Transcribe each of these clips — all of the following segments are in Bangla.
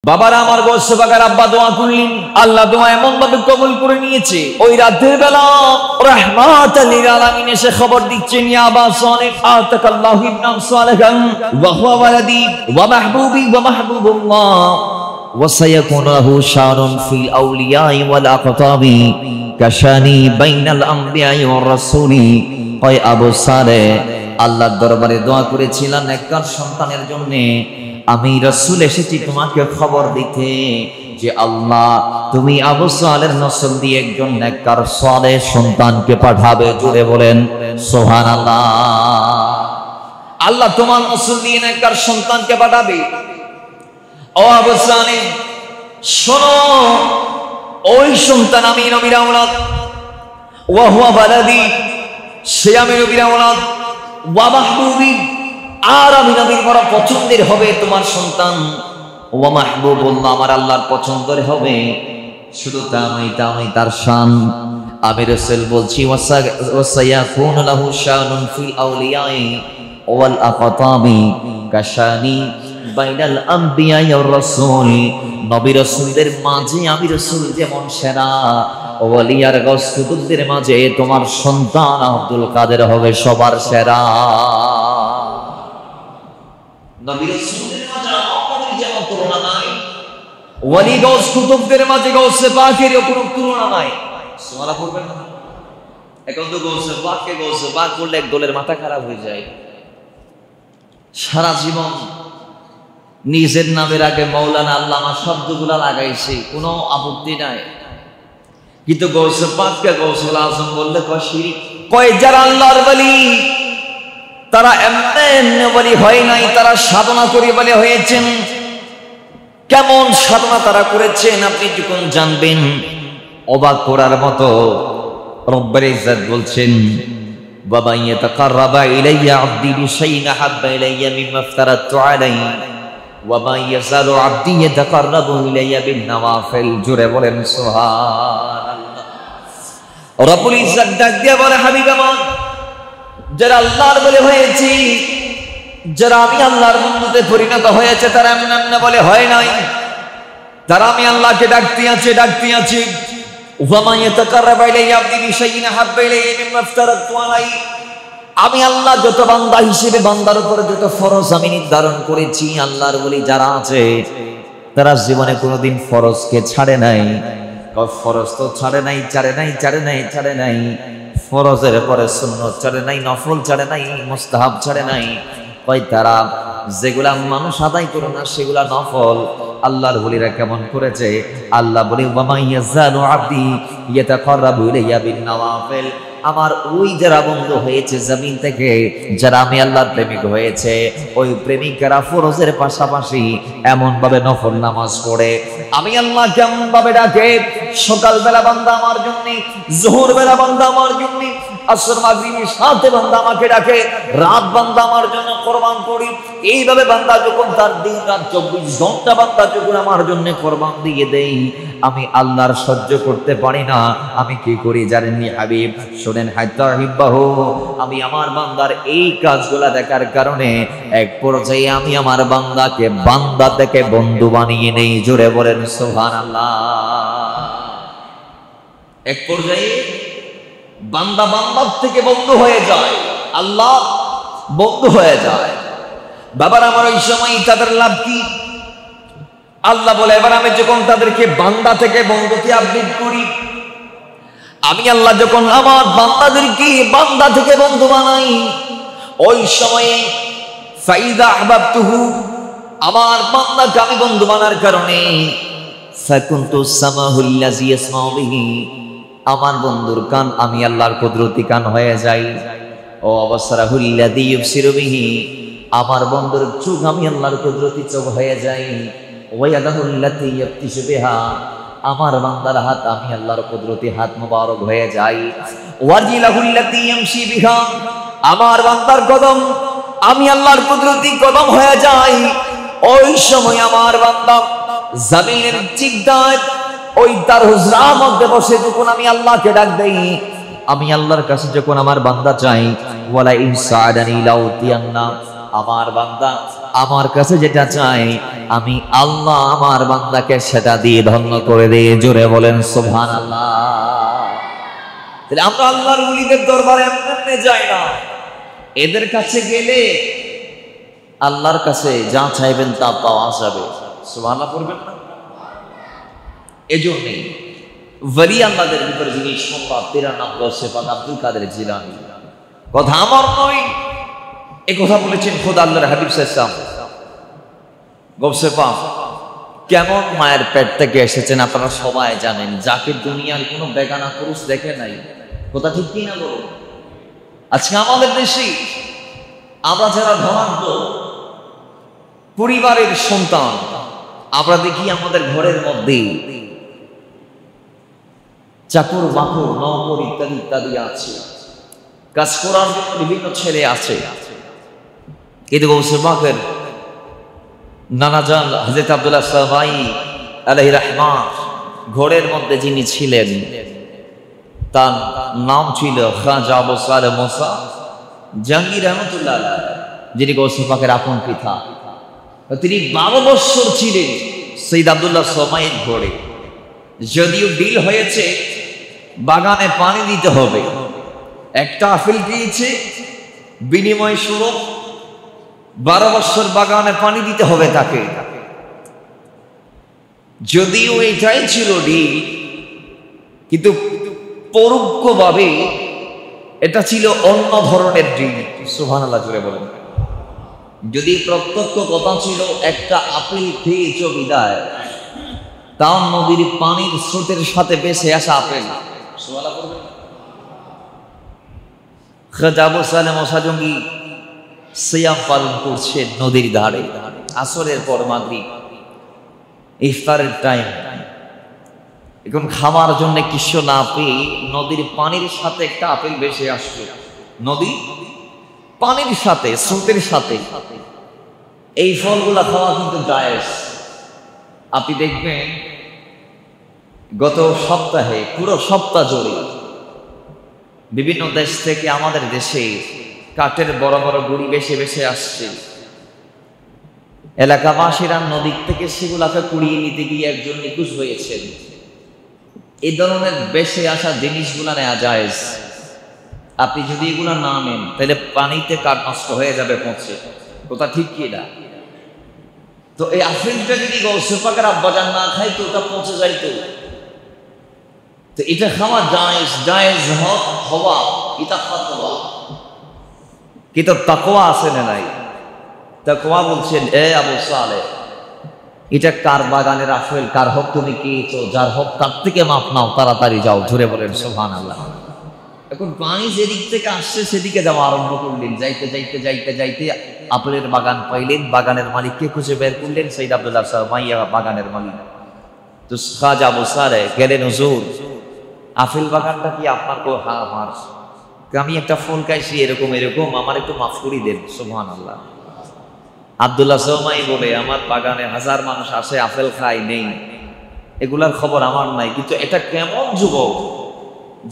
বাবারা আমার গোশত বাগার আব্বা দোয়া করলেন, আল্লাহ দোয়া এমন ভাবে কবুল করে নিয়েছে। ওই রাতের বেলা রাহমাতাল লিল আলামিন এসে খবর দিচ্ছেন, ইয়া আবা সালেহ আতাকাল্লাহু ইবনান সালেহান ওয়া হুয়া ওয়ালাদি ওয়া মাহবুবি ওয়া মাহবুবুল্লাহ ওয়া সায়াকুনু লাহু শানুন ফিল আউলিয়াই ওয়াল আকতাবি কাশানি বাইনাল আমবিয়াই ওয়ার রাসূলি। ওই আবু সালেহ আল্লাহর দরবারে দোয়া করেছিলেন নেককার সন্তানের জন্য। আমি রাসূল এসেছি তোমাকে খবর দিতে যে আল্লাহ তুমি আবু সালেহর নসল দিয়ে একজন নেককার সালেহ সন্তানকে পাঠাবে। জোরে বলেন সুবহানাল্লাহ। আল্লাহ তোমার নসল দিয়ে নেককার সন্তানকে পাঠাবে। ও আবু সালেহ শোনো, ওই সন্তান আমি নবীর আওলাদ, ওয়া হুয়া বালাদি, সে আমি নবীর আওলাদ, ওয়া মাহবুবি, আর আমি নবীর বড় পছন্দের হবে তোমার সন্তান, ওয়া মাহবুবুল্লাহ, আমার আল্লাহর পছন্দের হবে। শুধু তা আমি তার শান। আমি রাসূল বলছি ওয়াসায়াকুনু লাহু শানুন ফিল আউলিয়াই ওয়াল আকতাবি কাশানি বাইনাল আমবিয়াই ওয়ার রাসূল। নবী রাসূলদের মাঝে আমি রাসূল যেমন সেরা, ওলিয়ার গস কুতুবদের মাঝে তোমার সন্তান আব্দুল কাদের হবে সবার সেরা। নবী রাসূলদের মাঝে আমাদের যেমন তুলনা নাই, ওলি গস কুতুবদের মাঝে গৌসে পাকের কোনো তুলনা নাই। সুবহানাল্লাহ পড়বেন না? এখন তো গৌসে পাক বললে এক দলের মাথা খারাপ হয়ে যায়। সারা জীবন নিজের নামের আগে মাওলানা আল্লামা শব্দগুলা লাগাইছে, কোনো আপত্তি নাই, কিন্তু গৌসে পাককে গৌসুল আজম বললে শিরক। কয় যারা আল্লাহর ওলি তারা এমনি ওলি হয় নাই, তারা সাধনা করে বলে হয়েছেন। কেমন সাধনা তারা করেছেন আপনি যখন জানবেন অবাক করার মতো। রব্বুল ইজ্জত বলছেন, বাবা ইয়াতাকাররাবা ইলাইয়া আবদি বিশাইইন আহাব্বা ইলাইয়া মিম্মা ইফতারাতু আলাইহি ওয়া মা ইয়াযালু আবদি ইয়াতাকাররাবু ইলাইয়া বিন নওয়াফিল। জোরে বলেন সুবহানাল্লাহ। রব্বুল ইজ্জত ডাক দিয়ে বলে, হাবিব আমার, যারা আল্লাহর বলে হয়েছে, যারা আমি আল্লাহর বন্ধুতে পরিণত হয়েছে, তারা এমন বলে হয় নাই, তারা আমি আল্লাহকে ডাকতে আছে। আমি আল্লাহ যত বান্দা হিসেবে বান্দার উপরে যত ফরজ আমি নির্ধারণ করেছি, আল্লাহর বলি যারা আছে তারা জীবনে কোনোদিন ফরজকে ছাড়ে নাই। ফরজ তো ছাড়ে নাই, ফরজের পরে সুন্নত ছাড়ে নাই, নফল ছাড়ে নাই, মুস্তাহাব ছাড়ে নাই। কয় তারা যেগুলা মানুষ আদায় করে না সেগুলা নফল। আল্লাহর ওলিরা কেমন করেছে? আল্লাহ বলে, ওয়া মা ইয়াযালু আবদি ইয়াতাকাররাবু ইলাইয়া বিন নওয়াফিল। আমার ওই যারা বন্ধু হয়েছে জমিন থেকে, যারা আমি আল্লাহর প্রেমিক হয়েছে, ওই প্রেমিকেরা ফরজের পাশাপাশি এমন ভাবে নফল নামাজ পড়ে। আমি আল্লাহ কেমন ভাবে ডাকে, সকালবেলা বান্দা আমার জন্য, জোহর বেলা বান্দা আমার জন্য, আসর মাগরিবের সাথে বান্দা আমাকে ডাকে, রাত বান্দা আমার জন্য কোরবান করি। এইভাবে বান্দা যখন তার দিন রাত 24 ঘন্টা বান্দা যখন আমার জন্য কোরবান দিয়ে দেই, আমি আল্লাহর সহ্য করতে পারি না। আমি কি করি জানেননি হাবিব? শুনেন, হাত্তা হিব্বাহু, আমি আমার বান্দার এই কাজগুলা দেখার কারণে এক পর্যায়ে আমি আমার বান্দাকে বান্দা থেকে বন্ধু বানিয়ে নেই। জোরে বলেন সুবহানাল্লাহ। এক পর্যায়ে বান্দা বান্দার থেকে বন্ধু হয়ে যায়, আল্লাহ বন্ধু হয়ে যায়। বাবার আমার ওই সময় তাদের লাভ কি? আল্লাহ বলে, এবার আমি যখন তাদেরকে বান্দা থেকে বন্ধুতে আপডেট করি, আমি আল্লাহ যখন আমার বান্দাদেরকে বান্দা থেকে বন্ধু বানাই, ওই সময়ে ফাইদা আহবাবতুহু, আমার বান্দাকে আমি বন্ধু বানার কারণে ফাকুনতু সামাহুল্লাযী ইয়াসমাউ বিহি, আমার বন্ধুর কান আমি আল্লাহর কুদরতি কান হয়ে যাই। ও আবসারাহুল্লাযী ইউবসিরু বিহি, আমার বন্ধুর চোখ আমি আল্লাহর কুদরতি চোখ হয়ে যাই। ওয়ায়াদাহুল্লাতী ইয়াবতিশু বিহা, আমার বান্দার হাত আমি আল্লাহর কুদরতি হাত মোবারক হয়ে যাই। ওয়াজিলাহুল্লাতী ইয়ামশি বিহা, আমার বান্দার কদম আমি আল্লাহর কুদরতি কদম হয়ে যাই। ওই সময় আমার বান্দা জমিনের চিকদার ওই তার হুজরার মধ্যে বসে যখন আমি আল্লাহকে ডাক দেই, আমি আল্লাহর কাছে যখন আমার বান্দা চাই, ওয়ালা ইনসাদানি লাউতিয়ান্না, আমার বান্দা আমার কাছে যেটা চাই আমি আল্লাহ আমার বান্দাকে সেটা দিয়ে ধন্য করে দিয়ে। জোরে বলেন সুবহানাল্লাহ। তাহলে আমরা আল্লাহর ওলিদের দরবারে এমনি যাই না, এদের কাছে গেলে আল্লাহর কাছে যা চাইবেন তা পাওয়া যাবে। সুবহানাল্লাহ পড়বেন না? এজন্যই ওলি আল্লাহদের ভিতরে যিনি সম্পদ 93 গৌসে পাক আব্দুল কাদের জিলানী, কথা আমার নয়, এই কথা বলেছেন খোদা আল্লাহর হাবিব সাল্লাল্লাহু আলাইহি ওয়াসাল্লাম। গৌসে পাক কেমন মায়ের পেট থেকে এসেছেন আপনারা সবাই জানেন, যাকে দুনিয়ার কোনো বেগানা পুরুষ দেখে নাই। কথা ঠিক কি না বলো? আজকে আমাদের দেশে আমরা যারা ধনাঢ্য পরিবারের সন্তান, আমরা দেখি আমাদের ঘরের মধ্যে চাকর বাকর নৌকর ইত্যাদি ইত্যাদি আছে, কাজ করার জন্য বিভিন্ন ছেলে আছে। কিন্তু গৌসে পাকের নানাজান হযরত আব্দুল্লাহ সাবাই আলাইহির রহমাত ঘরের মধ্যে যিনি ছিলেন তার নাম ছিল খাজা আবু সালেহ মুসা জাহাঙ্গীর রহমাতুল্লাহ আলাইহি, যিনি গৌসে পাকের আপন পিতা। তিনি 12 বছর ছিলেন সৈয়দ আব্দুল্লাহ সাবাইয়ের ঘরে। যদিও ডিল হয়েছে বাগানে পানি দিতে হবে, একটা আপেল দিয়েছে বিনিময় স্বরূপ 12 বছর বাগানে পানি দিতে হবে তাকে। যদিও এটাই ছিল ডিল, কিন্তু পরোক্ষভাবে এটা ছিল অন্য ধরনের ডিল। সুবহানাল্লাহ জোরে বলেন। যদি প্রত্যক্ষ কথা ছিল একটা আপেল খেয়েছ বিদায়, তাও নদীর পানির স্রোতের সাথে ভেসে আসা আপেল। সুবহানাল্লাহ বলবেন। খাজা আবু সালেহ মুসা জঙ্গি সিয়াম পালন করছে নদীর ধারে, আসরের পর মাগরিব ইফতারের টাইম। এখন খাওয়ার জন্য কিছু না পেয়ে নদীর পানির সাথে একটা আপেল ভেসে আসলো, নদী পানির সাথে স্রোতের সাথে। এই ফলগুলা খাওয়া কিন্তু জায়েজ। আপনি দেখবেন গত সপ্তাহে পুরো সপ্তাহ জুড়ে বিভিন্ন দেশ থেকে আমাদের দেশে কাঠের বড় বড় গুড়ি বেশি বেশি আসছে। এলাকাবাসীরা নদী থেকে সেগুলাকে কুড়িয়ে নিতে গিয়ে একজন নিখোঁজ হয়েছেন। এই ধরনের বেশি আসা জিনিসগুলা নেওয়া জায়েজ। আপনি যদি এগুলা না নেন তাহলে পানিতে কাঠ নষ্ট হয়ে যাবে পচে। কথা ঠিক কি না? তো এই আপেলটা যদি গৌসে পাকের আব্বাজান না খাই তো ওটা পচে যাইতো। তো এটা খাওয়া জায়েজ, জায়েজ হওয়া এটা ফাতওয়া। কিন্তু তাকওয়া আছে না নাই? তাকওয়া বলছেন এ আবু সালেহ, এটা কার বাগানের আপেল, কার হক তুমি খেয়েছো, যার হক তার থেকে মাপ নাও, তাড়াতাড়ি যাও। জোরে বলেন সুবহানাল্লাহ। এখন পানি যেদিক থেকে আসছে সেদিকে যাওয়া আরম্ভ করলেন। যাইতে যাইতে যাইতে যাইতে আপেলের বাগান পাইলেন, বাগানের মালিককে খুঁজে বের করলেন, সৈয়দ আব্দুল্লাহ সাবাইয়া বাগানের মালিক। তো খাজা আবু সালেহ গেলেন, হুজুর আপেল বাগানটা কি আপনার? হ্যাঁ আমার, আমি একটা ফল খাইছি এরকম এরকম, আমার একটু মাফ করে দেন। সুবহানাল্লাহ। আব্দুল্লাহ সাবাই বলে আমার বাগানে 1000 মানুষ আসে, আপেল খায় নেই, এগুলার খবর আমার নাই। কিন্তু এটা কেমন যুবক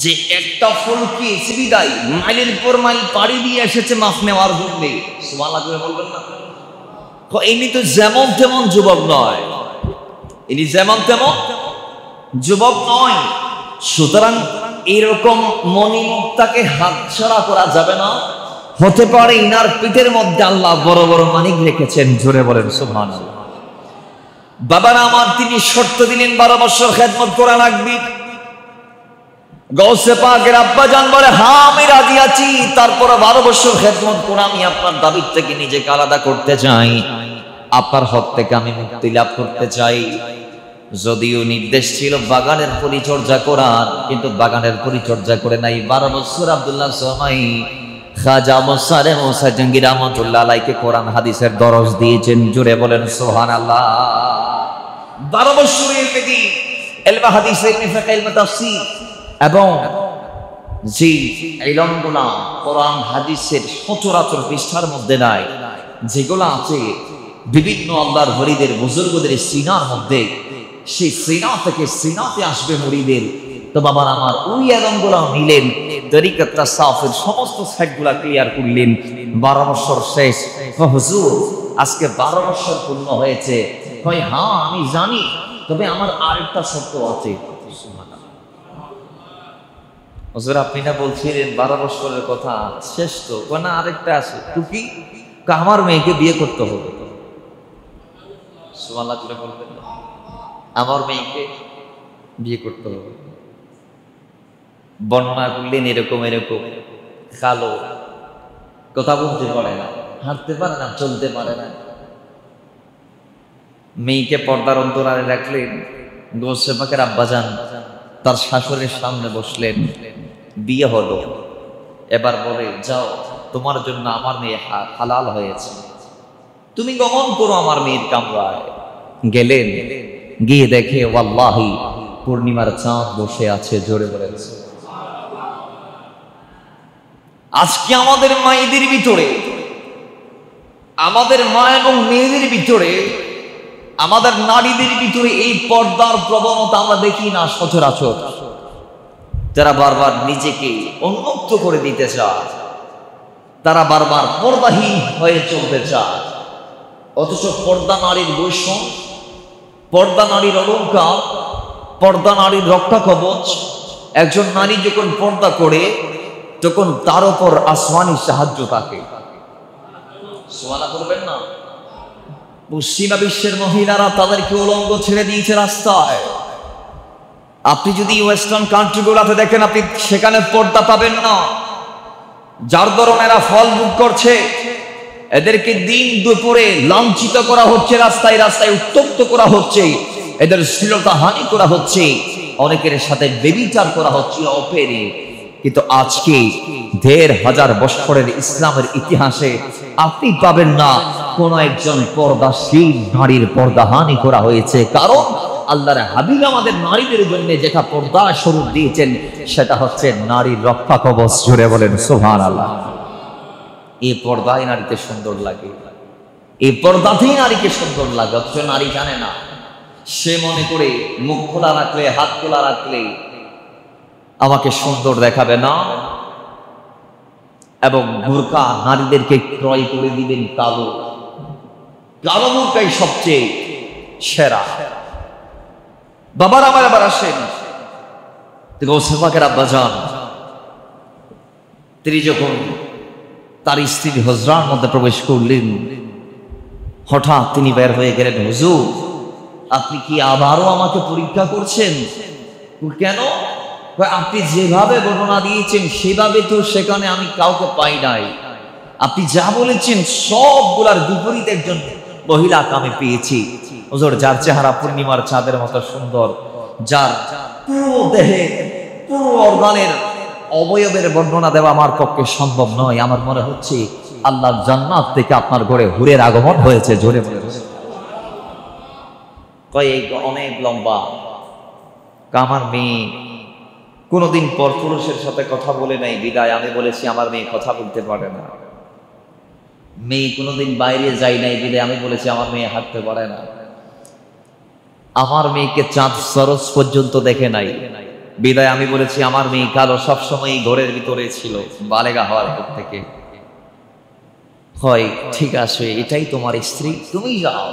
যে একটা ফল কি সিবিদাই মাইলের পর মাইল পাড়ি দিয়ে এসেছে মাফ নেওয়ার জন্য। সুবহানাল্লাহ বলবেন না? ইনি তো যেমন তেমন যুবক নয়, ইনি যেমন তেমন যুবক নয়। সুতরাং এরকম মনিমুক্তাকে হাতছাড়া করা যাবে না। হতে পারে ইনার পিঠের মধ্যে আল্লাহ বড় বড় মানিক রেখেছেন। জোরে বলেন সুবহানাল্লাহ। বাবারা আমার, তিনি শর্ত দিলেন 12 বছর খেদমত করা লাগবে। গৌসে পাকের আব্বাজান বলে হ্যাঁ আমি রাজি আছি, তারপরে 12 বছর খেদমত করে আমি আপনার দাবির থেকে নিজেকে আলাদা করতে চাই, আপনার হক থেকে আমি মুক্তি লাভ করতে চাই। যদিও নির্দেশ ছিল বাগানের পরিচর্যা করার, কিন্তু বাগানের পরিচর্যা করে নাই। 12 বছর আব্দুল্লাহ সাবাই খাজা আবু সালেহ মুসা জাহাঙ্গীর রহমাতুল্লাহ আলাইহিকে কোরআন হাদিসের দরস দিয়েছেন। জোরে বলেন সুবহানাল্লাহ। 12 বছরের মেয়াদী ইলম হাদিস, ইলম ফিকহ, ইলম তাফসীর এবং যে ইলমগুলা কোরআন হাদিসের সচরাচর পৃষ্ঠার মধ্যে নাই, যেগুলো আছে বিভিন্ন আল্লাহর ওলিদের বুজুর্গদের সিনার মধ্যে, সেই সিনা থেকে সিনাতে আসবে মুরিদের, তো বাবার আমার ওই এলমগুলো নিলেন, তরিকাত তাসাউফের সমস্ত সাইটগুলা ক্লিয়ার করলেন। 12 বছর শেষ। হুজুর আজকে 12 বছর পূর্ণ হয়েছে। কই হ্যাঁ আমি জানি, তবে আমার আরেকটা শর্ত আছে। হুজুর আপনি না বলছিলেন 12 বছরের কথা, শেষ তো? না আরেকটা আছে। তো কি? আমার মেয়েকে বিয়ে করতে হবে। সুবহানাল্লাহ করে বলবেন না, আমার মেয়েকে বিয়ে করতে হবে। বর্ণনা করলেন এরকম এরকম, কালো, কথা বলতে পারে না, হাঁটতে পারে না, চলতে পারে না। মেয়েকে পর্দার অন্তরালে রাখলেন। গোসে পাকের আব্বাজান তার শাশুড়ির সামনে বসলেন। বিয়ে হলো। এবার বলে যাও, তোমার জন্য আমার মেয়ে হালাল হয়েছে, তুমি গমন করো আমার মেয়ের কামরায়। গেলেন, গিয়ে দেখে ওয়াল্লাহি পূর্ণিমার চাঁদ বসে আছে। জোরে বলেছে। আজকে আমাদের মায়েদের ভিতরে, আমাদের মা এবং মেয়েদের ভিতরে, আমাদের নারীদের ভিতরে এই পর্দার প্রবণতা আমরা দেখি না সচরাচর। যারা বারবার নিজেকে উন্মুক্ত করে দিতে চায়, তারা বারবার পর্দাহীন হয়ে চলতে চায়। অথচ পর্দা নারীর বৈষম্য, পর্দা নারীর অলংকার, পর্দা নারীর রক্ষা কবচ। একজন নারী যখন পর্দা করে তখন তার উপর আসমানি সাহায্য থাকে। সুবহানাল্লাহ করবেন না? পশ্চিমা বিশ্বের মহিলারা তাদেরকে উলঙ্গ ছেড়ে দিয়েছে রাস্তায়। আপনি যদি ওয়েস্টার্ন কান্ট্রিগুলোতে দেখেন, আপনি সেখানে পর্দা পাবেন না। যার দরুন এরা ফল ভোগ করছে, এদেরকে দিন দুপুরে লাঞ্ছিত করা হচ্ছে, রাস্তায় রাস্তায় উত্তপ্ত করা হচ্ছে, এদের শ্লীলতা হানি করা হচ্ছে, অনেকের সাথে ব্যভিচার করা হচ্ছে অপেরে। কিন্তু আজকে ১৫০০ বছরের ইসলামের ইতিহাসে আপনি পাবেন না কোন একজন পর্দাশীল নারীর পর্দাহানি করা হয়েছে। কারণ আল্লাহর হাবিব আমাদের নারীদের জন্য যেটা পর্দা স্বরূপ দিয়েছেন, সেটা হচ্ছে নারীর রক্ষা কবচ। জুড়ে বলেন সুবহানাল্লাহ। এই পর্দায় নারীতে সুন্দর লাগে, এই পর্দাতেই নারীকে সুন্দর লাগে। অথচ নারী জানে না। সে মনে করে মুখ খোলা রাখলে, হাত খোলা রাখলে আমাকে সুন্দর দেখাবে না। এবং বোরকা নারীদেরকে ক্রয় করে দিবেন কালো, কালো বোরকাই সবচেয়ে সেরা। বাবার আমার আবার আসেন, গৌসে পাকের আব্বাজান তিনি যখন তার স্ত্রীর হুজরার মধ্যে প্রবেশ করলেন, হঠাৎ তিনি বের হয়ে গেলেন। হুজুর আপনি কি আবারও আমাকে পরীক্ষা করছেন? কেন? আপনি যেভাবে বর্ণনা দিয়েছেন সেভাবে তো সেখানে আমি কাউকে পাই নাই। আপনি যা বলেছেন সবগুলার বিপরীত একজন মহিলাকে আমি পেয়েছি। হুজুর যার চেহারা পূর্ণিমার চাঁদের মতো সুন্দর, যার পুরো দেহে পুরো অর্গানের অবয়বের বর্ণনা দেওয়া আমার পক্ষে সম্ভব নয়। আমার মনে হচ্ছে আল্লাহর জান্নাত থেকে আপনার ঘরে হুরের আগমন হয়েছে। জোরে বলে কয়েক অনেক লম্বা। আমার মেয়ে কোনোদিন পর পুরুষের সাথে কথা বলে নাই বিদায় আমি বলেছি আমার মেয়ে কথা বলতে পারে না। মেয়ে কোনোদিন বাইরে যাই নাই বিদায় আমি বলেছি আমার মেয়ে হাঁটতে পারে না। আমার মেয়েকে চাঁদ সরস পর্যন্ত দেখে নাই বিদায় আমি বলেছি আমার মেয়ে কালো সবসময় ঘরের ভিতরে ছিল বালেগা হওয়ার পর থেকে। হয় ঠিক আছে, এটাই তোমার স্ত্রী, তুমি যাও।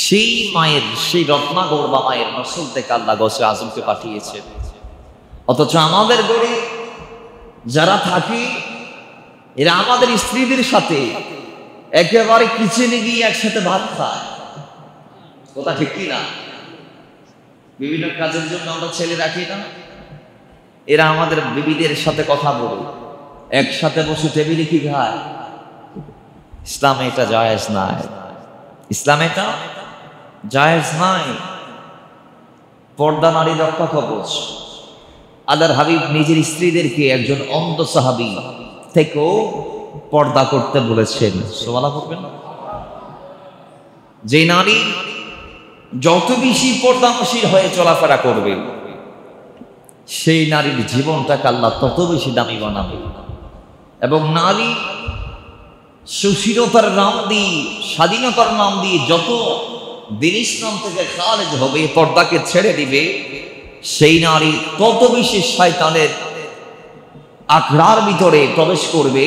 সেই মায়ের, সেই রত্নাগর বা মায়ের নসল থেকে আল্লাহ গৌসে আজমকে পাঠিয়েছে। অথচ আমাদের ঘরে যারা থাকে এরা আমাদের স্ত্রীদের সাথে একেবারে কিচেনে গিয়ে একসাথে ভাত খায়। কথা ঠিক কি না? বিভিন্ন কাজের জন্য আমরা ছেলে রাখি না, এরা আমাদের বিবিদের সাথে কথা বলে একসাথে বসে টেবিলে কি খায়। ইসলামে এটা জায়েজ নাই, ইসলামে এটা জায়েজ নাই। পর্দা নারী রক্ষা কবচ। আল্লাহর হাবিব নিজের স্ত্রীদেরকে একজন অন্ধ সাহাবী থেকেও পর্দা করতে বলেছেন। সুবহানাল্লাহ করবেন না? যে নারী যত বেশি পর্দানশীল হয়ে চলাফেরা করবে সেই নারীর জীবনটাকে আল্লাহ তত বেশি দামি বানাবে। এবং নারী সুশীলতার নাম দিয়ে, স্বাধীনতার নাম দিয়ে যত দিন ইসলাম থেকে খারেজ হবে, পর্দাকে ছেড়ে দিবে, সেই নারী তত বেশি শয়তানের আখড়ার ভিতরে প্রবেশ করবে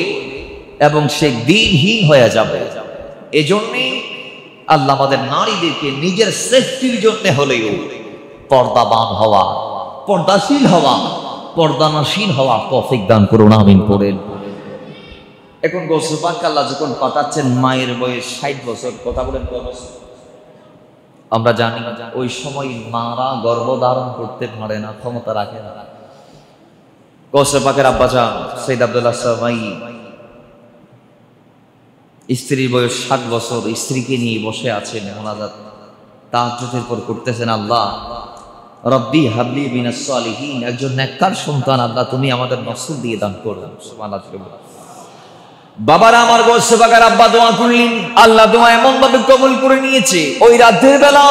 এবং সে দিনহীন হয়ে যাবে। এজন্যই আল্লাহ আমাদের নারীদেরকে নিজের সেফটির জন্য হলেও পর্দাবান হওয়া, পর্দাশীল হওয়া, পর্দানশীল হওয়া তৌফিক দান করুন, আমিন পড়েন। এখন গোসল পাক আল্লাহ যখন পাঠাচ্ছেন মায়ের বয়স 60 বছর, কথা বলেন কত বছর? আমরা জানি ওই সময় মারা গর্ভধারণ করতে পারে না, ক্ষমতা রাখে না। গোসল পাকের আব্বাজান সৈয়দ আব্দুল্লাহ সামাই স্ত্রীর বয়স 60 বছর, স্ত্রীকে নিয়ে বসে আছেন, মোনাজাত তাহাজ্জুদের পর করতেছেন, আল্লাহ রব্বি হাবলি মিনাস সালিহিন, একজন নেককার সন্তান আল্লাহ তুমি আমাদের নসল দিয়ে দান করলেন। সুবহানাল্লাহ। বাবারা আমার গোসল পাকের আব্বা দোয়া করলেন, আল্লাহ দোয়া এমন ভাবে কবুল করে নিয়েছে। ওই রাতের বেলা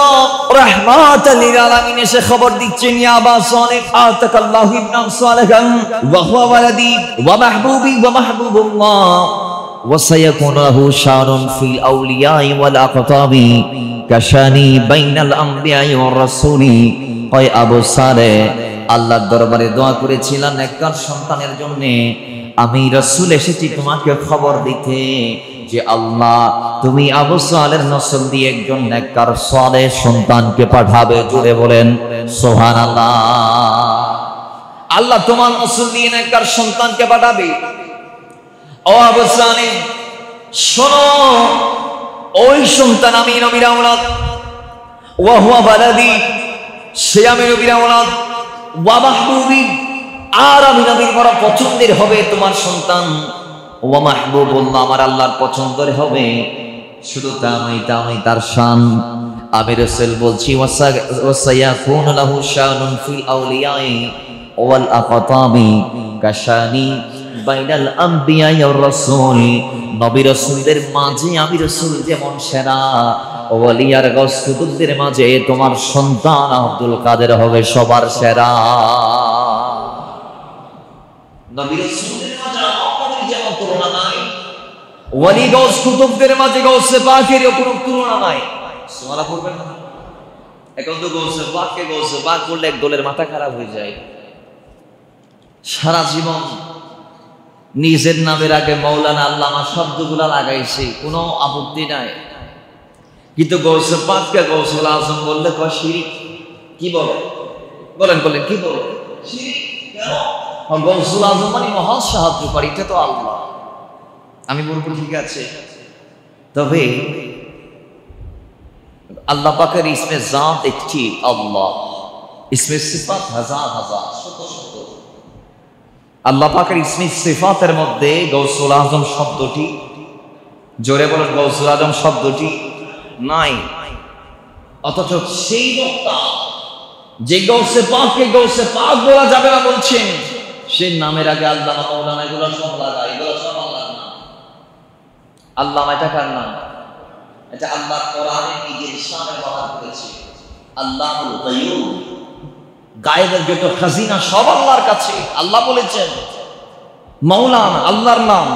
রাহমাতাল লিল আলামিন এসে খবর দিচ্ছেন, ইয়া আবা সালেহ আতাকাল্লাহু ইবনান সালেহান ওয়া হুয়া ওয়ালাদি ওয়া মাহবুবি ওয়া মাহবুবুল্লাহ ওয়া সায়াকুনু লাহু শারুন ফিল আউলিয়াই ওয়াল আকতাবি কাশানি বাইনাল আমবিয়াই ওয়ার রাসূলি। ওই আবু সালেহ আল্লাহর দরবারে দোয়া করেছিলেন নেককার সন্তানের জন্য। আমি রাসূল এসেছি তোমাকে খবর দিতে যে আল্লাহ তুমি আবু সালেহর নসল দিয়ে একজন নেককার সালেহ সন্তানকে পাঠাবে। জোরে বলেন সুবহানাল্লাহ। আল্লাহ তোমার নসল দিয়ে নেককার সন্তানকে পাঠাবে। ও আবু সালেহ শোনো, ওই সন্তান আমি নবীর আওলাদ, ওয়া হুয়া বালাদি, সে আমি নবীর আওলাদ, ওয়া মাহবুবি, আর আমি নবীর বড় পছন্দের হবে তোমার সন্তান, ওয়া মাহবুবুল্লাহ, আমার আল্লাহর পছন্দের হবে। শুধু তা নয় তার শান। আমি রাসূল বলছি ওয়াসায়াকুনু লাহু শানুন ফিল আউলিয়াই ওয়াল আকতাবি কাশানি বাইনাল আমবিয়াই ওয়ার রাসূল। নবী রাসূলদের মাঝে আমি রাসূল যেমন সেরা, ওলিয়ার গাউস কুতুবদের মাঝে তোমার সন্তান আব্দুল কাদের হবে সবার সেরা। নবী রাসূলদের মাঝে আমাদের যেমন তুলনা নাই, ওলি গাউস কুতুবদের মাঝে গাউসে পাকের কোনো তুলনা নাই। সুবহানাল্লাহ পড়বেন না? এখন তো গাউসে পাক বললে এক দলের মাথা খারাপ হয়ে যায়। সারা জীবন নিজের নামের আগে মাওলানা আল্লামা শব্দগুলা লাগাইছে, কোনো আপত্তি নাই, কিন্তু গাউসে পাককে গাউসুল আজম বললে কয় শিরক। কি বলে? বলেন কি বলে? শিরক। কেন? গাউসুল আজম মানে মহান সাহায্যকারী, এটা তো আল্লাহ। আমি বলবো ঠিক আছে, তবে আল্লাহ পাকের ইসমে জাত একটি, আল্লাহ ইসমে সিফাত হাজার হাজার শত শত। আল্লাহ পাকের ইসমে সিফাতের মধ্যে গাউসুল আজম শব্দটি, জোরে বলেন গাউসুল আজম শব্দটি নাই। অথচ সেই বক্তা যে গাউসে পাককে গাউসে পাক বলা যাবে না বলছেন, সেই নামের আগে আল্লাহ মাওলানা এগুলো সব লাগায়, এগুলো সব আল্লাহর নাম। আল্লাহ এটা কার নাম? এটা আল্লাহ কোরআনে নিজের ইসলামে ব্যবহার করেছে। আল্লাহুল গায়ুব, গায়েবের যত খাজিনা সব আল্লাহর কাছে। আল্লাহ বলেছেন মাওলানা, আল্লাহর নাম,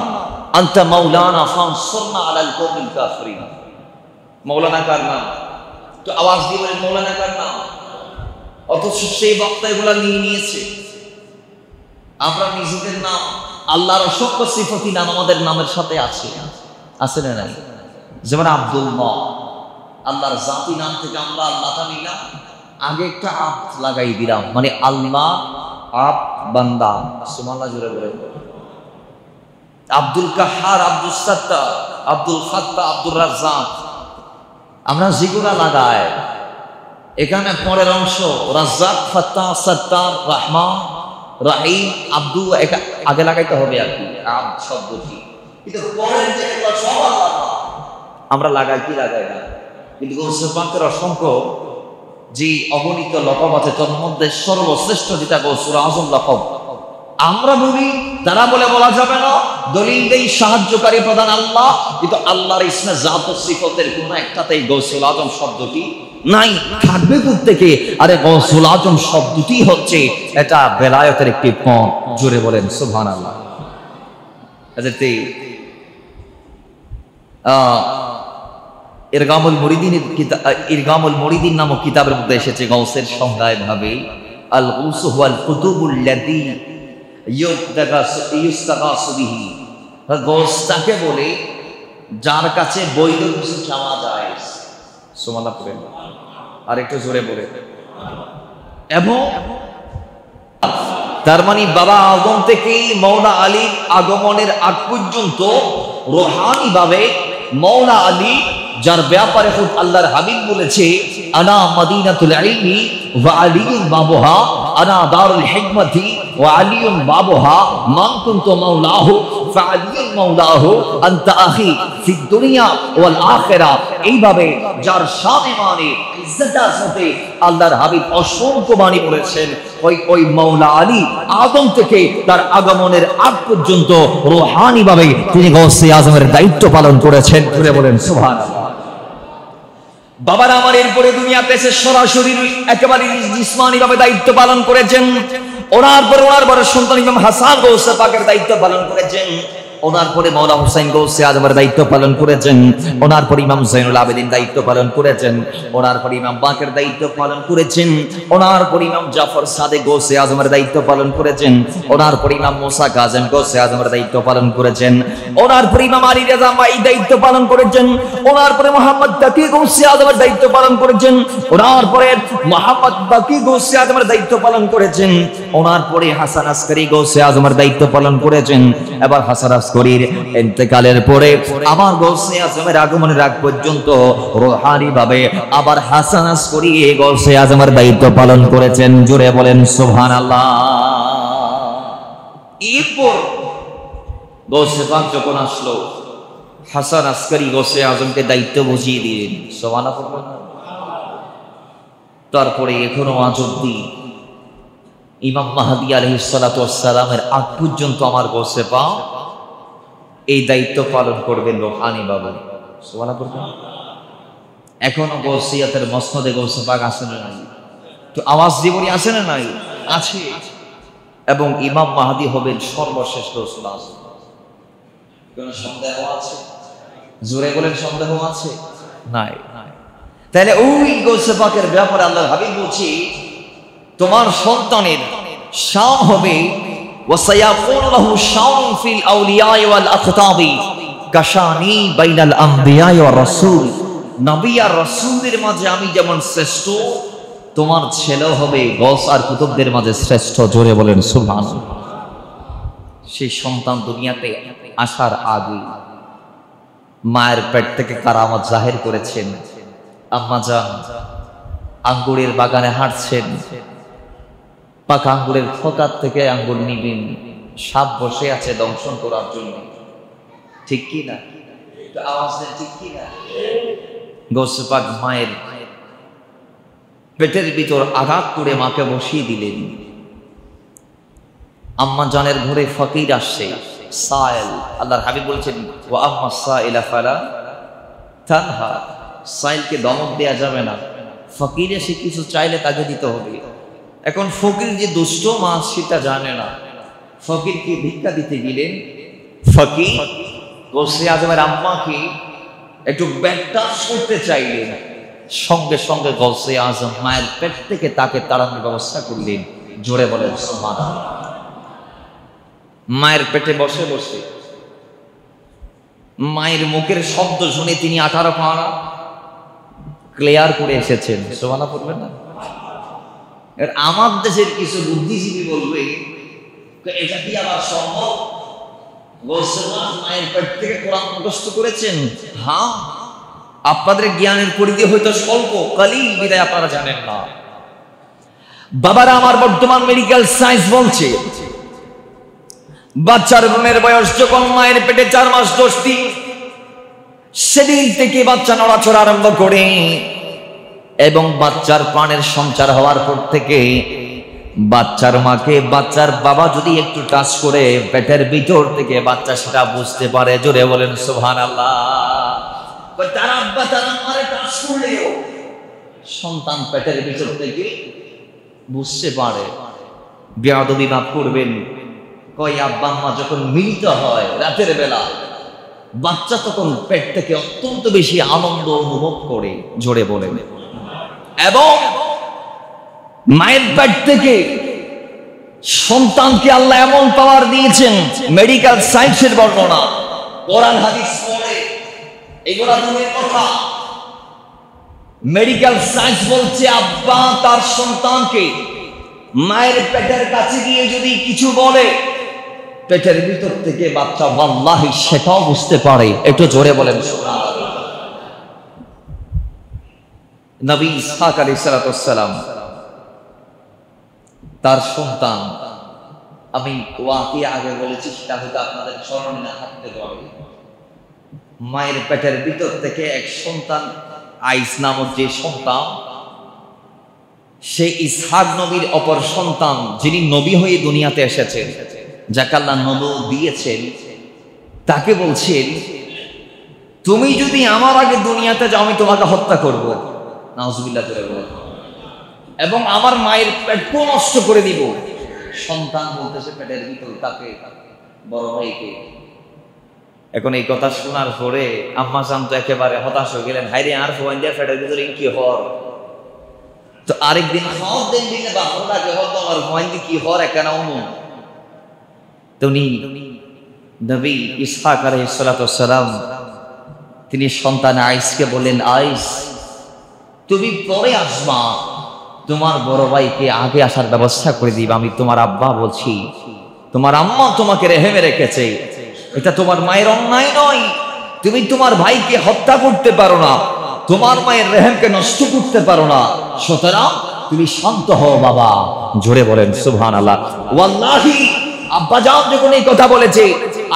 আনতা মাওলানা ফানসুরনা আলাল কওমিল কাফিরিন। মাওলানা কার নাম? তো আওয়াজ দিয়ে বলেন মাওলানা কার নাম? অথচ সেই বক্তা এগুলা নিয়ে নিয়েছে। আমরা নিজেদের নাম, আল্লাহর অসংখ্য সিফাতি নাম আমাদের নামের সাথে আছে, আছে না নাই? যেমন আব্দুল্লাহ, আল্লাহর জাতি নাম থেকে আমরা আল্লাহটা নিলাম, আগে একটা আব লাগাই দিলাম, মানে আল্লাহ আব বান্দা। সুবহানাল্লাহ জোরে বলে। আব্দুল কাহার, আব্দুল সাত্তার, আব্দুল ফাত্তাহ, আব্দুর রাজ্জাক, আমরা যেগুলা লাগাই এখানে পরের অংশ রাজ্জাক, ফাত্তাহ, সাত্তার, রহমান, রাহিম, আব্দু আগে লাগাইতে হবে আর কি, আব শব্দটি। কিন্তু পরের যেগুলো সব আল্লাহ আমরা লাগাই কি লাগাই না। কিন্তু গাউসে পাকের অসংখ্য যে অগণিত লকব আছে, তার মধ্যে সর্বশ্রেষ্ঠ যেটা গাউসুল আজম লকব, আমরা বলি তারা বলে বলা যাবে না, দলিল দেই সাহায্যকারী প্রধান আল্লাহ, কিন্তু আল্লাহর ইসমে জাত ও সিফতের কোন একটাতেই গাউসুল আজম শব্দটি নাই। থাকবে কোত্থেকে? আরে গাউসুল আজম শব্দটি হচ্ছে এটা বেলায়েতের একটি পথ। জোরে বলেন সুবহানাল্লাহ। ইরগামুল মুরিদিন নামক কিতাবের মধ্যে এসেছে গাউসের সংজ্ঞায় ভাবে আল গুসু হুয়াল কুতুবুল্লাযী ইউস্তাগাসু বিহি। গৌস তাকে বলে যার কাছে বৈধ কিছু চাওয়া যায়। সুবহানাল্লাহ পড়েন, আর একটু জোরে বলে। এবং তার মানে বাবা আদম থেকে মৌলা আলীর আগমনের আগ পর্যন্ত রুহানি ভাবে মৌলা আলী, যার ব্যাপারে খুব আল্লাহর হাবিব বলেছে, আনা মদিনাতুল ইলমি ওয়া আলিয়ুন বাবুহা, আনা দারুল হিকমতি ওয়া আলিয়ুন বাবুহা, মান কুনতু মাওলাহু ফাআলিয়ুন মাওলাহু আনতা আখি ফিদ দুনিয়া ওয়াল আখিরা। এইভাবে যার শানে মানে ইজ্জত আছে আল্লাহর হাবিব অসংখ্য বাণী বলেছেন। ওই মৌলা আলী আদম থেকে তার আগমনের আগ পর্যন্ত রুহানি ভাবে তিনি গৌসে আজমের দায়িত্ব পালন করেছেন। বলে বলেন সুবহানাল্লাহ। বাবার আমার এরপরে দুনিয়াতে এসে সরাসরি একেবারে জিসমানি ভাবে দায়িত্ব পালন করেছেন। ওনার পরে সন্তান ইমাম হাসান গৌসে পাকের দায়িত্ব পালন করেছেন। ওনার পরে মৌলা হুসাইন গৌসে আজমের দায়িত্ব পালন করেছেন। ওনার পরে ইমাম জাইনুল আবেদিন দায়িত্ব পালন করেছেন। ওনার পরে ইমাম বাকের দায়িত্ব পালন করেছেন। ওনার পরে ইমাম জাফর সাদেক গৌসে আজমের দায়িত্ব পালন করেছেন। ওনার পরে ইমাম মুসা কাজেম গৌসে আজমের দায়িত্ব পালন করেছেন। ওনার পরে ইমাম আলী রাজা মাই দায়িত্ব পালন করেছেন। ওনার পরে মোহাম্মদ তাকি গৌসে আজমের দায়িত্ব পালন করেছেন। ওনার পরে মোহাম্মদ বাকি গৌসে আজমের দায়িত্ব পালন করেছেন। ওনার পরে হাসান আসকারী গৌসে আজমের দায়িত্ব পালন করেছেন। এবার হাসান আসকারীর ইন্তেকালের পরে আমার গৌসে আজমের আগমনের আগ পর্যন্ত রুহানি ভাবে আবার হাসান আসকারী গৌসে আজমের দায়িত্ব পালন করেছেন। জোরে বলেন সুবহানাল্লাহ। এরপর গৌসে পাক যখন আসলো, হাসান আসকারী গৌসে আজমকে দায়িত্ব বুঝিয়ে দিলেন। সুবহানাল্লাহ। তারপরে এখনো আজ অব্দি ইমাম মাহদী আলাইহিস সালাতু ওয়াস সালামের আগ পর্যন্ত আমার গৌসে পাক এই দায়িত্ব পালন করবেন রুহানি ভাবে। সুবহানাল্লাহ। এখনো গৌসিয়াতের মসনদে গৌসে পাক আছে না নাই? তো আওয়াজ জীবনী আছে না নাই? আছে। এবং ইমাম মাহদী হবেন সর্বশেষ রাসূল আযম। কোন সন্দেহ আছে? জোরে বলেন, সন্দেহ আছে? নাই। তাহলে ওই গৌসে পাকের ব্যাপারে আল্লাহর হাবিব বলছি, তোমার সন্তানের শান হবে ওয়াসায়াকুন লাহু শান ফিল আউলিয়া ওয়াল আখতাবি কাশানি বাইনাল আমবিয়া ওয়ার রাসূল। নবী আর রাসূলদের মাঝে আমি যেমন শ্রেষ্ঠ, তোমার ছেলেও হবে গৌস আর কুতুবদের মাঝে শ্রেষ্ঠ। জোরে বলেন সুবহানাল্লাহ। সেই সন্তান দুনিয়াতে আসার আগে মায়ের পেট থেকে কারামত জাহির করেছেন। আম্মা জান আঙ্গুরের বাগানে হাঁটছেন, পাকা আঙ্গুরের ফোকার থেকে আঙ্গুর নিবেন, সাপ বসে আছে দংশন করার জন্য। ঠিক কি না? আওয়াজ দেন, ঠিক কি না? গৌসে পাক মায়ের পেটের ভিতর আঘাত করে মাকে বসিয়ে দিলেন। আম্মা জানের ঘরে ফকির আসছে, সাইল। আল্লাহর হাবিব বলছেন, ওয়া আম্মা সাইলা ফালা তানহা। সাইলকে দমক দেয়া যাবে না, ফকির এসে কিছু চাইলে তাকে দিতে হবে। এখন ফকির যে দুষ্ট মা সেটা জানে না, ফকিরকে ভিক্ষা দিতে গেলেন। ফকির গৌসে আজমের আম্মাকে একটু ব্যাটাচ করতে চাইলেন, সঙ্গে সঙ্গে গৌসে আজম মায়ের পেট থেকে তাকে তাড়ানোর ব্যবস্থা করলেন। জোরে বলেন সুবহানাল্লাহ। মায়ের পেটে বসে বসে মায়ের মুখের শব্দ শুনে তিনি 18 পারা ক্লিয়ার করে এসেছেন। সুবহানাল্লাহ পড়বেন না? আমার দেশের কিছু বুদ্ধিজীবী বলবে এটা কি আবার সম্ভব? মায়ের পেট থেকে কোরআন মুখস্থ করেছেন। হ্যাঁ, আপনাদের জ্ঞানের পরিধি হয়তো স্বল্প, কালিল বিদায় আপনারা জানেন না। বাবারা আমার, বর্তমান মেডিকেল সায়েন্স বলছে বাচ্চার বোনের বয়স যখন মায়ের পেটে 4 মাস 10 দিন, সেদিন থেকে বাচ্চা নড়াচড়া আরম্ভ করে এবং বাচ্চার প্রাণের সঞ্চার হওয়ার পর থেকে বাচ্চার মাকে বাচ্চার বাবা যদি একটু টাচ করে পেটের ভিতর থেকে বাচ্চা সেটা বুঝতে পারে। জোরে বলেন সুবহানাল্লাহ। তার আব্বা তার আম্মারে টাচ করলেও সন্তান পেটের ভিতর থেকে বুঝতে পারে। বেয়াদবি মাফ করবেন, কই আব্বা আম্মা যখন মিলিত হয় রাতের বেলা, বাচ্চা তখন পেট থেকে অত্যন্ত বেশি আনন্দ অনুভব করে। জোরে বলেন। এবং মায়ের পেট থেকে সন্তানকে আল্লাহ এমন পাওয়ার দিয়েছেন, মেডিকেল সায়েন্সের বর্ণনা, কোরআন হাদিস পড়ে এগুলা দূরের কথা। মেডিকেল সায়েন্স বলছে আব্বা তার সন্তানকে মায়ের পেটের কাছে গিয়ে যদি কিছু বলে, পেটের ভিতর থেকে বাচ্চা ওয়াল্লাহি সেটাও বুঝতে পারে। একটু জোরে বলেন সুবহানাল্লাহ। নবী ইসহাক আলাইহিস সালাম তার সন্তান, আমি ওয়াকিয়া আগে বলেছি, সেটা হয়তো আপনাদের স্মরণে না থাকতে পারে, মায়ের পেটের ভিতর থেকে এক সন্তান, আইস নামক যে সন্তান, সে ইসহাক নবীর অপর সন্তান, যিনি নবী হয়ে দুনিয়াতে এসেছেন, যাকে আল্লাহ নবুয়ত দিয়েছেন, তাকে বলছেন তুমি যদি আমার আগে দুনিয়াতে যাও আমি তোমাকে হত্যা করব, নাউজুবিল্লাহ করে বলে, এবং আমার মায়ের পেটও নষ্ট করে দিব। সন্তান বলতেছে পেটের ভিতর তাকে বড় ভাইকে। এখন এই কথা শোনার পরে আম্মা জান তো একেবারে হতাশ হয়ে গেলেন, হাইরে আর ফোন দিয়ে পেটের ভিতরে কি হর। তো আরেকদিন সব দিন দিনে বাপরাকে হতো আমার ফোন দিয়ে কি হর একা না অনু। তো নবী ইসহাক আলাইহিস সালাম তিনি সন্তান আইসকে বললেন, আইস তুমি পরে আসবা, তোমার বড় ভাইকে আগে আসার ব্যবস্থা করে দিবা। আমি তোমার আব্বা বলছি, তোমার আম্মা তোমাকে রেহেমে রেখেছে, এটা তোমার মায়ের অন্যায় নয়। তুমি তোমার ভাইকে হত্যা করতে পারো না, তোমার মায়ের রেহেমকে নষ্ট করতে পারো না, সুতরাং তুমি শান্ত হও বাবা। জোরে বলেন সুবহানাল্লাহ। ওয়াল্লাহি আব্বা জান যখন এই কথা বলেছে,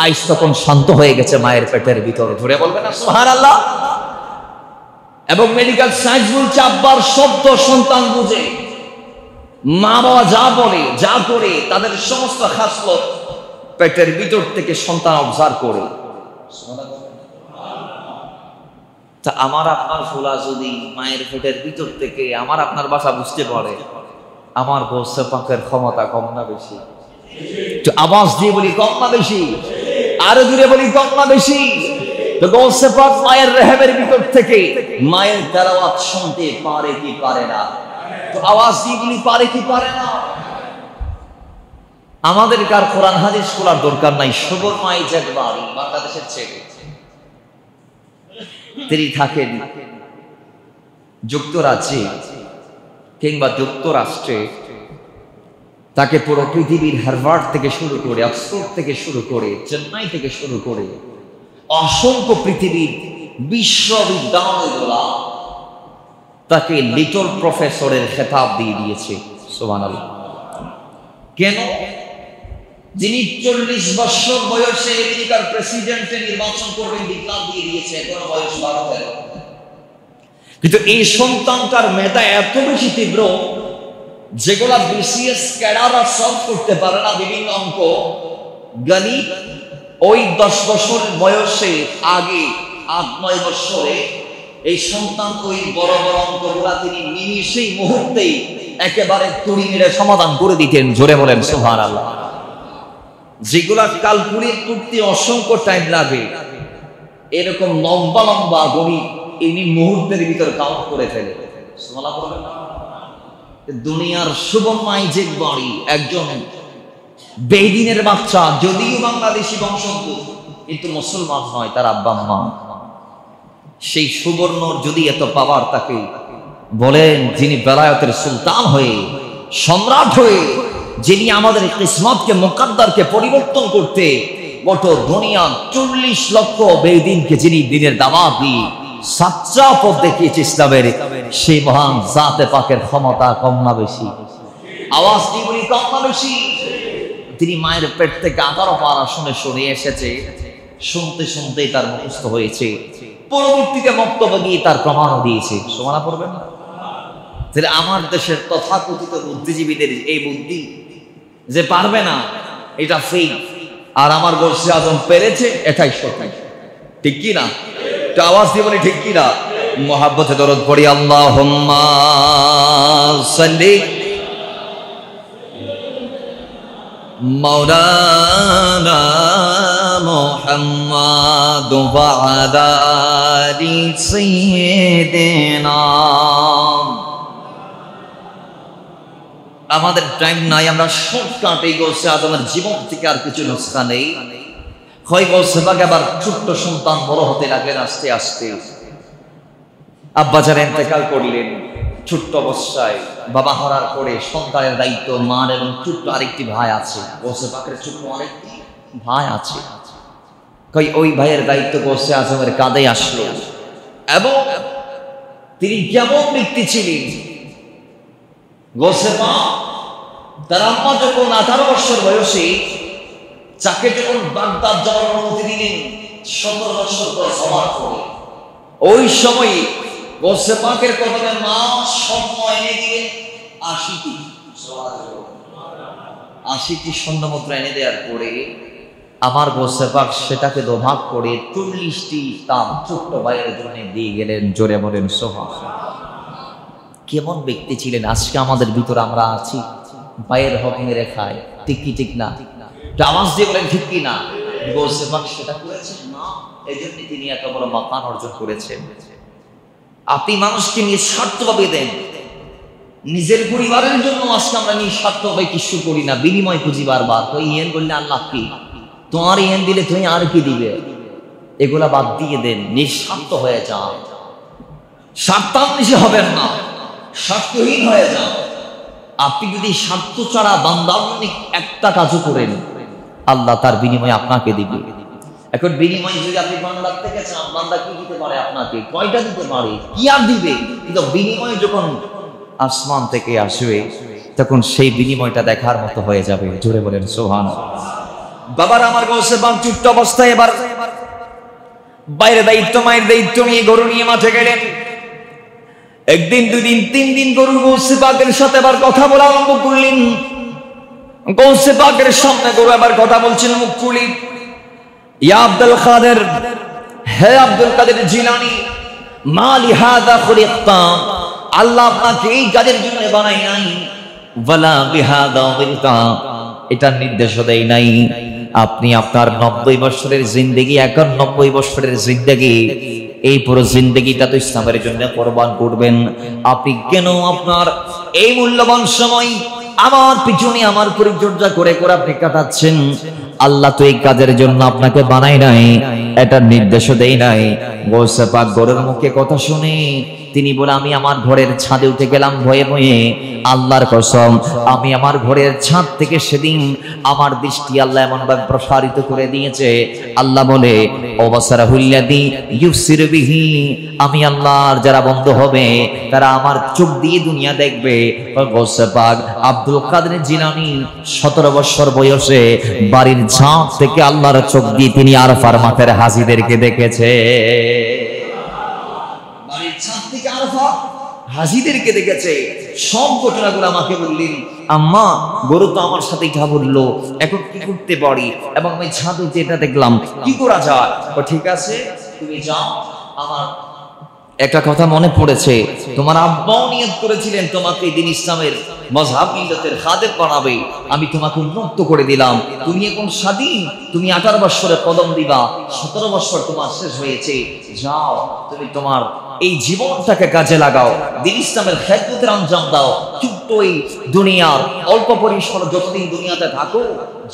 আইস তখন শান্ত হয়ে গেছে মায়ের পেটের ভিতর। জোরে বলবেন না সুবহানাল্লাহ। এবং মেডিকেল সায়েন্স বলছে আব্বার শব্দ সন্তান বুঝে, মা বাবা যা বলে যা করে তাদের সমস্ত খাসলত পেটের ভিতর থেকে সন্তান অবজার্ভ করে। তা আমার আপনার ফুলা যদি মায়ের পেটের ভিতর থেকে আমার আপনার ভাষা বুঝতে পারে, আমার গোসে পাকের ক্ষমতা কম না বেশি? তো আওয়াজ দিয়ে বলি কম না বেশি? আরো দূরে বলি কম না বেশি? তো গোসে পাক মায়ের রেহেমের ভিতর থেকে মায়ের তেলাওয়াত শুনতে পারে কি পারে না? তো আওয়াজ দিয়ে বলি পারে কি পারে না? আমাদের কার কোরআন হাদিস খোলার দরকার নাই। সুবর মাই জেদবাড়ি বাংলাদেশের ছেলে, তিনি থাকেন যুক্তরাজ্যে কিংবা যুক্তরাষ্ট্রে, তাকে পুরো পৃথিবীর হার্ভার্ড থেকে শুরু করে, অক্সফোর্ড থেকে শুরু করে, চেন্নাই থেকে শুরু করে অসংখ্য পৃথিবীর বিশ্ববিদ্যালয়গুলা তাকে লিটল প্রফেসরের খেতাব দিয়ে দিয়েছে। সুবহানাল্লাহ। কেন? যিনি 40 বছর বয়সে আমেরিকার প্রেসিডেন্টে নির্বাচন করবেন ডিক্লার দিয়ে দিয়েছে, এখন বয়স 12-13। কিন্তু এই সন্তানটার মেধা এত বেশি তীব্র, যেগুলা বিসিএস ক্যাডাররা সলভ করতে পারে না, বিভিন্ন অঙ্ক গণিত, ওই 10 বছর বয়সে আগে 8-9 বছরে এই সন্তান ওই বড় বড় অঙ্কগুলা তিনি নিমিষেই মুহূর্তেই একেবারে তুড়ি মেরে সমাধান করে দিতেন। জোরে বলেন সুবহানাল্লাহ। যেগুলা ক্যালকুলেট করতে অসংখ্য টাইম লাগে, এরকম লম্বা লম্বা গণিত ইনি মুহূর্তের ভিতর কাউন্ট করে ফেলে। দুনিয়ার সুবর্ণাই যে বাড়ি একজন বেদিনের বাচ্চা, যদিও বাংলাদেশি বংশোদ্ভূত কিন্তু মুসলমান নয়, তার আব্বা মা সেই সুবর্ণ যদি এত পাওয়ার তাকে বলেন, যিনি বেলায়েতের সুলতান হয়ে সম্রাট হয়ে, যিনি আমাদের কিসমতকে মুকদ্দরকে পরিবর্তন করতে গোটা দুনিয়া 40 লক্ষ বেদিনকে যিনি দিনের দাওয়াত দিয়ে সাচ্চা পথ দেখিয়েছে ইসলামের, সেই মহান জাতে পাকের ক্ষমতা কম না বেশি? আওয়াজ দিয়ে বলি কম না বেশি? তিনি মায়ের পেট থেকে 11 পারা শুনে শুনে এসেছে, শুনতে শুনতেই তার মুখস্থ হয়েছে, পরবর্তীতে বক্তব্য দিয়ে তার প্রমাণও দিয়েছে। সমানা পড়বেন না? তাহলে আমার দেশের তথাকথিত বুদ্ধিজীবীদের এই বুদ্ধি যে পারবে না এটা ফেক, আর আমার গৌসে আজম পেরেছে এটাই সত্যি। ঠিক কি না? তো আওয়াজ দিয়ে বলি ঠিক কি না? মুহাব্বতে দরুদ পড়ি, আল্লাহুম্মা সাল্লি মাওলানা মুহাম্মাদ ওয়া আলা আলি সাইয়্যিদিনা আমাদের টাইম নাই, আমরা শর্টকাট এই গৌসে আজমের জীবন থেকে আর কিছু নুসখা নেই। হয় গৌসে পাক আবার ছোট্ট সন্তান বড় হতে লাগলেন আস্তে আস্তে। আব্বা যারা ইন্তেকাল করলেন ছোট্ট অবস্থায়, বাবা হারার পরে সন্তানের দায়িত্ব মার এবং ছোট্ট আরেকটি ভাই আছে, গৌসে পাকের ছোট্ট আরেকটি ভাই আছে। ওই ভাইয়ের দায়িত্ব গৌসে আজমের কাঁধে আসলো। এবং তিনি কেমন ব্যক্তি ছিলেন, গৌসে পাক তার আম্মা যখন 18 বছর বয়সে চাকে যখন বাগদাদ যাওয়ার অনুমতি দিলেন 17 বছর পর হওয়ার পরে, ওই সময়ে গৌসে পাকের কদমে মা স্বর্ণ এনে দিলেন 80টি স্বর্ণ মুদ্রা এনে দেওয়ার পরে আমার গৌসে পাক সেটাকে দোভাগ করে 40টি তাম ছোট্ট ভাইয়ের জন্য দিয়ে গেলেন। জোরে বলেন সুবহানাল্লাহ। কেমন ব্যক্তি ছিলেন। আজকে আমাদের ভিতরে আমরা আছি ভাইয়ের হক মেরে খায়, ঠিক কি ঠিক না? আওয়াজ দিয়ে বলেন ঠিক কি না? গৌসে পাক সেটা করেছেন না, এই জন্য তিনি এত বড় মাকাম অর্জন করেছেন। আপনি মানুষকে নিঃস্বার্থভাবে দেন, নিজের পরিবারের জন্য আজকে আমরা নিঃস্বার্থভাবে কিছু করি না, বিনিময় খুঁজি বারবার। তো ইয়েন বললে আল্লাহ কি, তোমার ইয়েন দিলে তুমি আর কি দিবে, এগুলা বাদ দিয়ে দেন, নিঃস্বার্থ হয়ে যান। স্বার্থান্বেষী হবেন না, স্বার্থহীন হয়ে যান। আপনি যদি স্বার্থ ছাড়া বান্দামূলক একটা কাজও করেন, আল্লাহ তার বিনিময় আপনাকে দিবে। এখন বিনিময় যদি আপনি বান্দার থেকে চান, বান্দা কি দিতে পারে আপনাকে? কয়টা দিতে পারে? কি আর দিবে? কিন্তু বিনিময় যখন আসমান থেকে আসবে তখন সেই বিনিময়টা দেখার মতো হয়ে যাবে। জোরে বলেন সুবহানাল্লাহ। বাবার আমার গৌসে পাক ছোট্ট অবস্থায় এবার বাইরে দায়িত্ব, মায়ের দায়িত্ব নিয়ে গরু নিয়ে মাঠে গেলেন। একদিন, দুদিন, 3 দিন গরু গৌসে পাকের সাথে আবার কথা বলা আরম্ভ করলেন। গৌসে পাকের সামনে গরু আবার কথা বলছেন মুখ খুলে, ইয়া আব্দুল কাদের, হে আব্দুল কাদের জিলানী, মা লিহাযা খুলিকতা, আল্লাহ আপনাকে এই কাজের জন্য বানাই নাই, ওয়ালা বিহাযা উমিরতা, এটা নির্দেশও দেয় নাই। আপনি আপনার 90 বছরের জিন্দেগি, 91 বছরের জিন্দেগি, এই পুরো জিন্দেগিটা তো ইসলামের জন্য কোরবান করবেন। আপনি কেন আপনার এই মূল্যবান সময় আমার পিছনে আমার পরিচর্যা করে করে আপনি কাটাচ্ছেন? আল্লাহ তো এই কাজের জন্য আপনাকে বানাই নাই, এটা নির্দেশও দেয় নাই। গৌসে পাক গরুর মুখে কথা শুনে তিনি বলে, আমি আমার ঘরের ছাদে উঠে গেলাম ভয়ে ভয়ে। আল্লাহর কসম, আমি আমার ঘরের ছাদ থেকে সেদিন আমার দৃষ্টি আল্লাহ এমন ভাবে প্রসারিত করে দিয়েছে। আল্লাহ বলে, ওবাসারাহুল্লাযী ইউবসির বিহি, আমি আল্লাহর যারা বন্ধু হবে তারা আমার চোখ দিয়ে দুনিয়া দেখবে। গৌসে পাক আব্দুল কাদের জিলানী 17 বছর বয়সে বাড়ির ছাদ থেকে আল্লাহর চোখ দিয়ে তিনি আরফার মাঠের হাজীদেরকে দেখেছে। হাজিদেরকে দেখেছে। সব ঘটনাগুলো আমাকে বললেন, আম্মা গরু তো আমার সাথে কথা বললো, এখন কি করতে পারি? এবং আমি ছাদে যেটা দেখলাম, কি করা যায়? ঠিক আছে তুমি যাও। আমার একটা কথা মনে পড়েছে, তোমার আব্বাও নিয়ত করেছিলেন তোমাকে দিন ইসলামের মাযহাব মিল্লাতের খাদেম বানাবে, আমি তোমাকে উন্মুক্ত করে দিলাম। তুমি এখন স্বাধীন, তুমি 18 বছরে কদম দিবা, 17 বছর তোমার শেষ হয়েছে। যাও, তুমি তোমার এই জীবনটাকে কাজে লাগাও, দিন ইসলামের খেদমতের আঞ্জাম দাও। ছোট্ট এই দুনিয়ার অল্প পরিসর যতদিন দুনিয়াতে থাকো,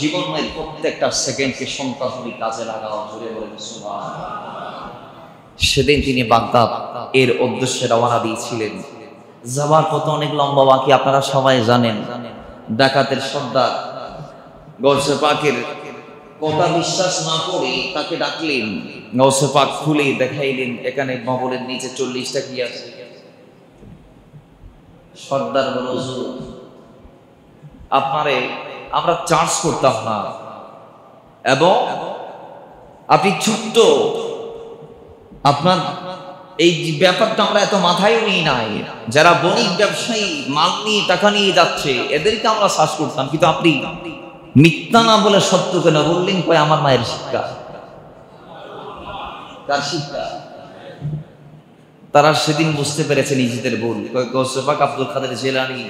জীবনের প্রত্যেকটা সেকেন্ডকে সন্তানকে কাজে লাগাও। জোরে বলেন সুবহানাল্লাহ। সেদিন তিনি বাগদাদ এর উদ্দেশ্যে রওনা দিয়েছিলেন। যাবার পথে অনেক লম্বা বাকি, আপনারা সবাই জানেন। ডাকাতের সর্দার গৌসে পাকের কথা বিশ্বাস না করে তাকে ডাকলেন। গৌসে পাক খুলে দেখাইলেন, এখানে ভবনের নিচে 40টা কি আছে। সর্দার বলল, হুজুর আপনারে আমরা চার্জ করতাম না, এবং আপনি ছোট্ট, আপনার এই ব্যাপারটা আমরা এত মাথায় নিই নাই। যারা বণিক ব্যবসায়ী মাল নিয়ে টাকা নিয়ে যাচ্ছে এদেরকে আমরা শ্বাস করতাম, কিন্তু আপনি মিথ্যা না বলে সত্য কেন বললেন? কয় আমার মায়ের শিক্ষা। তার শিক্ষা তারা সেদিন বুঝতে পেরেছে নিজেদের ভুল। গৌসে পাক আব্দুল কাদের জিলানী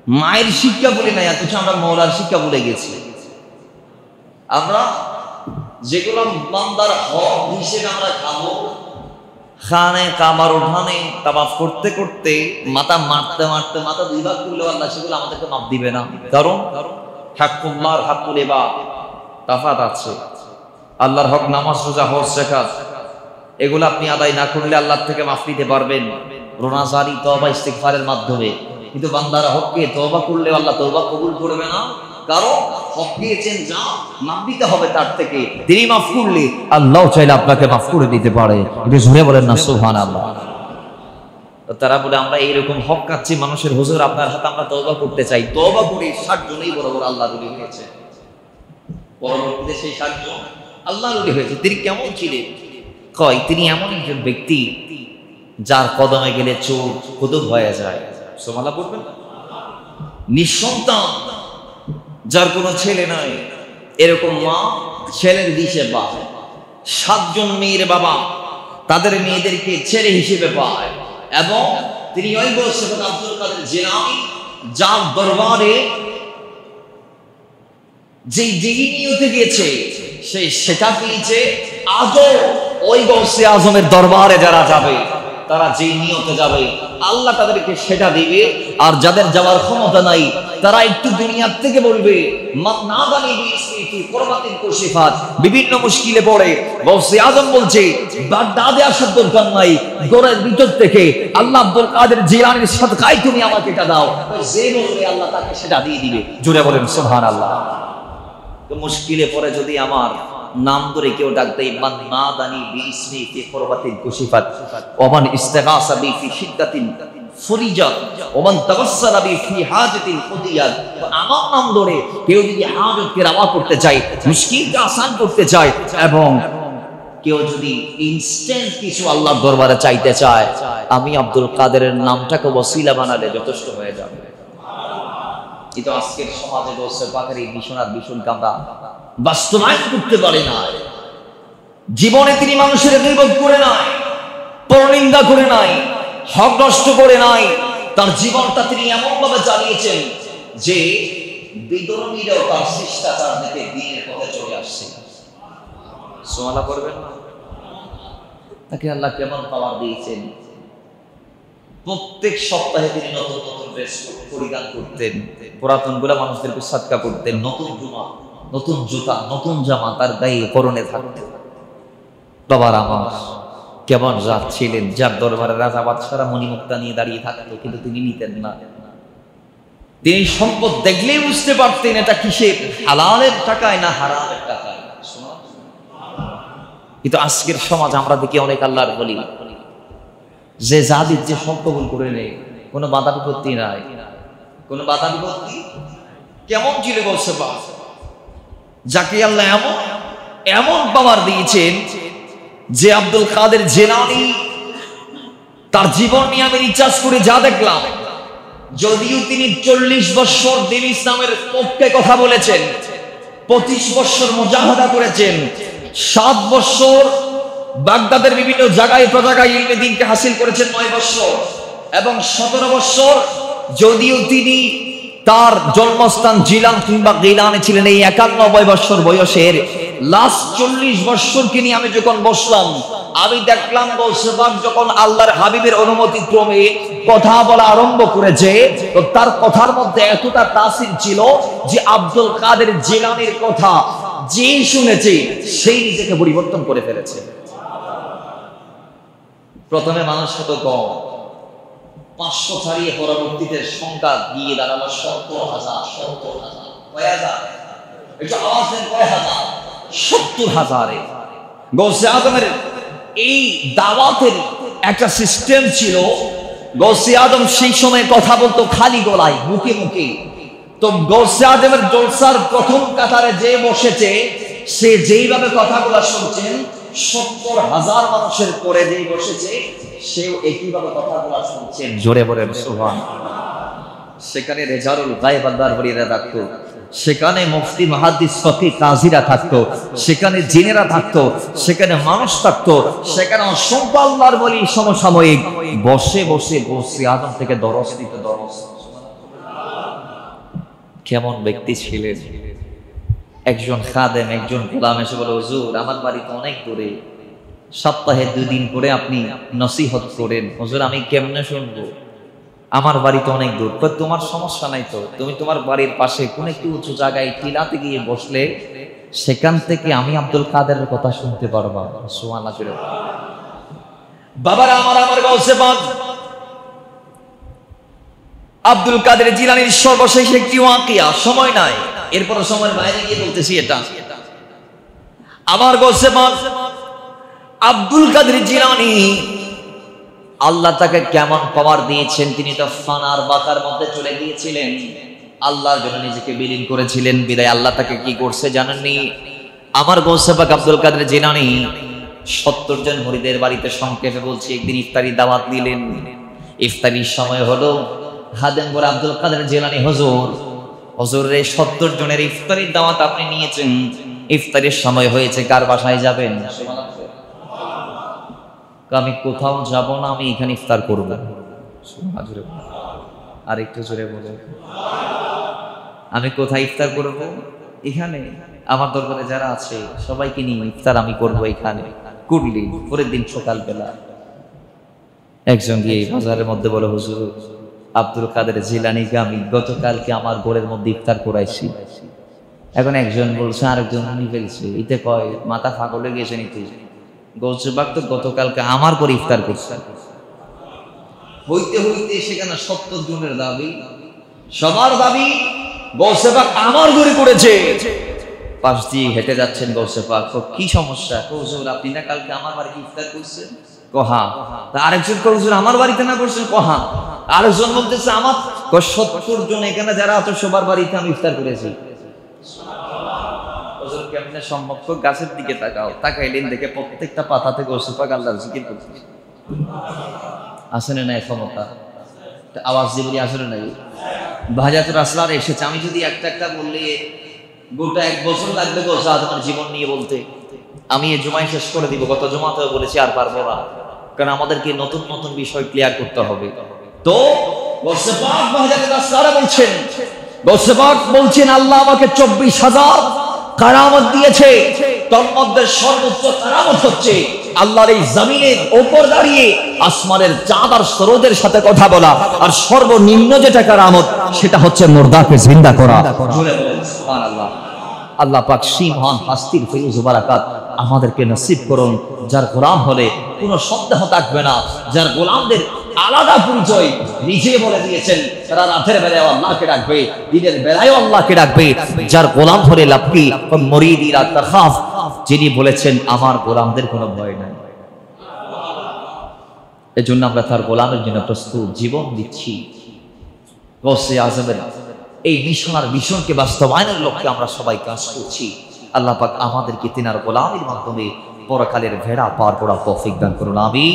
মায়ের শিক্ষা বলে নাই, অথচ আমরা মওলার শিক্ষা বলে গেছি। আমরা যেগুলো বান্দার হক হিসেবে আমরা খাবো, খানে কাবার উঠানে তাওয়াফ করতে করতে মাথা মারতে মারতে মাথা দুই ভাগ করলে আল্লাহ সেগুলো আমাদেরকে মাপ দিবে না। কারণ হাক্কুল্লাহর হাক্কুল ইবাদ, তাফাত আছে। আল্লাহর হক নামাজ, রোজা, হজ, যাকাত এগুলো আপনি আদায় না করলে আল্লাহ থেকে মাফ নিতে পারবেন রোনাজারি, তওবা, ইস্তিগফারের মাধ্যমে। কিন্তু বান্দারা হককে তওবা করলে আল্লাহ তওবা কবুল করবে না। কারণ হক দিয়েছেন যা, মাফ দিতে হবে তার থেকে। তিনি মাফ করলে আল্লাহ চাইলে আপনাকে মাফ করে দিতে পারে। এটা জোরে বলেন না সুবহানাল্লাহ। তারা বলে আমরা এইরকম হক কাচ্ছি মানুষের, হুজুর আপনার হাতে আমরা তওবা করতে চাই। তওবা করে 60 জনেই বড় বড় আল্লাহর ওলি হয়েছে। পরবর্তীতে সেই 60 জন আল্লাহর ওলি হয়েছে। তিনি কেমন ছিলেন? কয় তিনি এমন একজন ব্যক্তি যার কদমে গেলে চোখ কুতুব হয়ে যায়। সুবহানাল্লাহ পড়বেন। নিঃসন্তান, যার কোনো ছেলে নাই, এরকম মা ছেলের দিশে পায়। 7 জন মেয়ের বাবা তাদের মেয়েদেরকে ছেলে হিসেবে পায়। এবং তিনি ওই বয়সে আব্দুল কাদের জিলানী, যার দরবারে যে নিয়তে গিয়েছে সেটা পেয়েছে। আজও ওই গৌসে আজমের দরবারে যারা যাবে, তারা যে নিয়তে যাবে আল্লাহ তাদেরকে সেটা দিবে। আর যাদের যাওয়ার ক্ষমতা নাই তারা একটু দুনিয়ার থেকে বলবে বিভিন্ন মুশকিলে পড়ে। গৌসে আজম বলছে বাগদাদে আসার দরকার নাই, গোরের ভিতর থেকে আল্লাহ আব্দুল কাদের জিলানীর সাদকায় তুমি আমাকে এটা দাও। যে বলবে আল্লাহ তাকে সেটা দিয়ে দিবে। জোরে বলেন সুবহানাল্লাহ। তো মুশকিলে পড়ে যদি আমার নাম ধরে কেউ ডাক দেয়, মান নাদানি বিইসমি ফি কুরবাতিন কুশিফাত ওয়া মান ইস্তাগাসা বি ফি শিদ্দাতিন ফরিজাত ওয়া মান তাওয়াসসালা বি ফি হাজাতিন কুদিয়াত। আমার নাম ধরে কেউ যদি হাজতকে রওয়া করতে চায়, মুশকিলকে আসান করতে চায়, এবং কেউ যদি ইনস্ট্যান্ট কিছু আল্লাহর দরবারে চাইতে চায়, আমি আব্দুল কাদেরের নামটাকে ওসিলা বানালে যথেষ্ট হয়ে যাবে। কিন্তু আজকের সমাজে বসে পাখের এই ভীষণার ভীষণকে আমরা বাস্তবায়ন করতে পারি না। জীবনে তিনি মানুষের গীবত করে নাই, পরনিন্দা করে নাই, হক নষ্ট করে নাই। তার জীবনটা তিনি এমন ভাবে চালিয়েছেন যে বিধর্মীরাও তার শিষ্টাচার দেখে দ্বীনের পথে চলে আসছে। সুবহানাল্লাহ করবেন না? তাকে আল্লাহ কেমন পাওয়ার দিয়েছেন। প্রত্যেক সপ্তাহে তিনি নতুন নতুন ড্রেস পরিধান করতেন, পুরাতন গুলা মানুষদেরকে সাদকা করতেন। নতুন জুমা, নতুন জুতা, নতুন জামা তার গায়ে পরনে থাকতেন। বাবার আমার কেমন রাত ছিলেন, যার দরবারে রাজা বাদশারা মণিমুক্তা নিয়ে দাঁড়িয়ে থাকতো, কিন্তু তিনি নিতেন না। তিনি সম্পদ দেখলেই বুঝতে পারতেন এটা কিসের, হালালের টাকায় না হারামের টাকায়। কিন্তু আজকের সমাজ আমরা দেখি অনেক আল্লাহর বলি যে যা দিচ্ছে সব কবুল করে নেই, কোনো বাধা বিপত্তি নাই, কোনো বাধা বিপত্তি। কেমন ছিল বলছে বা যাকে আল্লাহ এমন এমন পাওয়ার দিয়েছেন যে আব্দুল কাদের জিলানী তার জীবন নিয়ে আমি রিসার্চ করে যা দেখলাম, যদিও তিনি 40 বছর দ্বীন ইসলামের পক্ষে কথা বলেছেন, 25 বছর মুজাহাদা করেছেন, 7 বছর বাগদাদের বিভিন্ন জায়গায় প্রজাগায় ইলমে দ্বীনকে হাসিল করেছেন 9 বছর, এবং 17 বছর যদিও তিনি তার জন্মস্থান জিলান কিংবা গিলানে ছিলেন, এই 91 বছর বয়সের লাস্ট 40 বছরকে নিয়ে আমি যখন বসলাম, আমি দেখলাম বলসবাগ যখন আল্লাহর হাবিবের অনুমতি ক্রমে কথা বলা আরম্ভ করেছে, তো তার কথার মধ্যে এতটা তাসির ছিল যে আব্দুল কাদের জিলানীর কথা যে শুনেছে সেই নিজেকে পরিবর্তন করে ফেলেছে। প্রথমে মানুষ কত কম, 500 ছাড়িয়ে পরবর্তীতে সংখ্যা গিয়ে দাঁড়ালো 70,000। 70,000 কয় হাজার? একটু আওয়াজ দেন, কয় হাজার? 70,000। গৌসে আজমের এই দাওয়াতের একটা সিস্টেম ছিল। গৌসে আজম সেই সময় কথা বলতো খালি গলায়, মুখে মুখে। তো গৌসে আজমের জলসার প্রথম কাতারে যে বসেছে, সে যেইভাবে কথাগুলো শুনছেন, 70,000 মানুষের পরে যেই বসেছে সেও একইভাবে কথাগুলো শুনছেন। জোরে বলেন সুবহানাল্লাহ। সেখানে রেজারুল গায়ব আল্লাহর ওলিরা থাকতো, সেখানে মুফতি মুহাদ্দিস ফকিহ কাজীরা থাকতো, সেখানে জিনেরা থাকতো, সেখানে মানুষ থাকতো, সেখানে অসংখ্য আল্লাহর ওলি সমসাময়িক বসে বসে গৌসে আজম থেকে দরস দিত। দরস কেমন ব্যক্তি ছিলেন। একজন খাদেম, একজন গোলাম এসে বলে, হুজুর আমার বাড়ি তো অনেক দূরে, সপ্তাহে 2 দিন করে আপনি নসিহত করেন, হুজুর আমি কেমনে শুনবো, আমার বাড়ি তো অনেক দূর। তোমার সমস্যা নাই তো, তুমি তোমার বাড়ির পাশে কোন একটি উঁচু জায়গায় টিলাতে গিয়ে বসলে সেখান থেকে আমি আব্দুল কাদেরের কথা শুনতে পারবা। সুবহানাল্লাহ। বাবারা আমার গাউসে পাক আব্দুল কাদের জিলানীর সর্বশেষ একটি ওয়াকিয়া, সময় নাই, এরপর সময়ের বাইরে গিয়ে বলতেছি এটা। আমার গাউসে পাক আব্দুল কাদের জিলানী, আল্লাহ তাকে কেমন পাওয়ার দিয়েছেন, তিনি তো ফানার বাকার মধ্যে চলে গিয়েছিলেন, আল্লাহর জন্য নিজেকে বিলীন করেছিলেন। বিদায় আল্লাহ তাকে কি করছে জানেননি? আমার গাউসে পাক আব্দুল কাদের জিলানী 70 জন মুরিদের বাড়িতে, সংক্ষেপে বলছি, একদিন ইফতারি দাওয়াত দিলেন। ইফতারির সময় হলো, হাদেম বলে আব্দুল কাদের জিলানী হুজুর রে 70 জনের ইফতারির দাওয়াত আপনি নিয়েছেন, ইফতারির সময় হয়েছে, কার বাসায় যাবেন? আমি কোথাও যাব না, আমি এখানে ইফতার করব। আর একটু জোরে বলে, আমি কোথায় ইফতার করব? এখানে। আমার দরবারে যারা আছে সবাইকে নিয়ে ইফতার আমি করব এখানে। করলি পরের দিন সকালবেলা একজন গিয়ে বাজারের মধ্যে বলে, হুজুর আব্দুল কাদের জিলানীকে আমি গতকালকে আমার ঘরের মধ্যে ইফতার করাইছি। এখন একজন বলছে আরেকজন নিয়ে ফেলছে, এতে কয় মাথা ফাঁক হয়ে গেছে নিতে। গৌসে পাক তো গতকালকে আমার করে ইফতার করছে। হইতে হইতে সেখানে 70 জনের দাবি, সবার দাবি গৌসে পাক আমার ঘরে করেছে। পাশ দিয়ে হেঁটে যাচ্ছেন গৌসে পাক, কি সমস্যা? হুজুর আপনি না কালকে আমার বাড়িতে ইফতার করছেন? কহা। তা আরেকজন হুজুর আমার বাড়িতে না করছেন? কহা। আরেকজন বলতেছে আমার 70 জন এখানে যারা আছে সবার বাড়িতে আমি ইফতার করেছি। হুজুর কেমনে সম্ভব? গাছের দিকে তাকাও, তাকাইলেন দেখে প্রত্যেকটা পাতাতে গৌসে পাক আল্লাহর জিকির করছে। আসেন না ক্ষমতা, আওয়াজ দিয়ে আসলে নাই। ভাজাতুর আসলার এসেছে, আমি যদি একটা বললে গোটা 1 বছর লাগবে গৌসে আজমের জীবন নিয়ে বলতে। আমি এই জুমায় শেষ করে দিব, গত জুমাতেও বলেছি, আর পারবো না, কারণ আমাদেরকে নতুন নতুন বিষয় ক্লিয়ার করতে হবে। তো গৌসে পাক ভাজাতুর আসলারে বলছেন, গৌসে পাক বলছেন আল্লাহ আমাকে 24,000 কারামত দিয়েছে, তার মধ্যে সর্বোচ্চ কারামত হচ্ছে আল্লাহর এই জমিনের উপর দাঁড়িয়ে আসমানের চাঁদ আর সূরজের সাথে কথা বলা, আর সর্বনিম্ন যেটা কারামত সেটা হচ্ছে মুর্দাকে জিন্দা করা। জোরে বলেন সুবহানাল্লাহ। আল্লাহ পাক সেই মহান হাস্তির ফেয়ুজ বারাকাত আমাদেরকে নসিব করুন, যার গোলাম হলে কোনো সন্দেহ থাকবে না, যার গোলামদের আলাদা পরিচয় নিজে বলে দিয়েছেন, তারা রাতের বেলায় আল্লাহকে ডাকবে, দিনের বেলায় আল্লাহকে ডাকবে। যার গোলাম হলে লাভকি মুরিদিরা তাখাফ, যিনি বলেছেন আমার গোলামদের কোনো ভয় নাই। এজন্য আমরা তার গোলামের জন্য প্রস্তুত, জীবন দিচ্ছি। গৌসে আজমের এই মিশনকে বাস্তবায়নের লক্ষ্যে আমরা সবাই কাজ করছি। আল্লাহ পাক আমাদেরকে তিনার গোলামের মাধ্যমে পরকালের ভেড়া পার করার তৌফিক দান করুন। আমিন।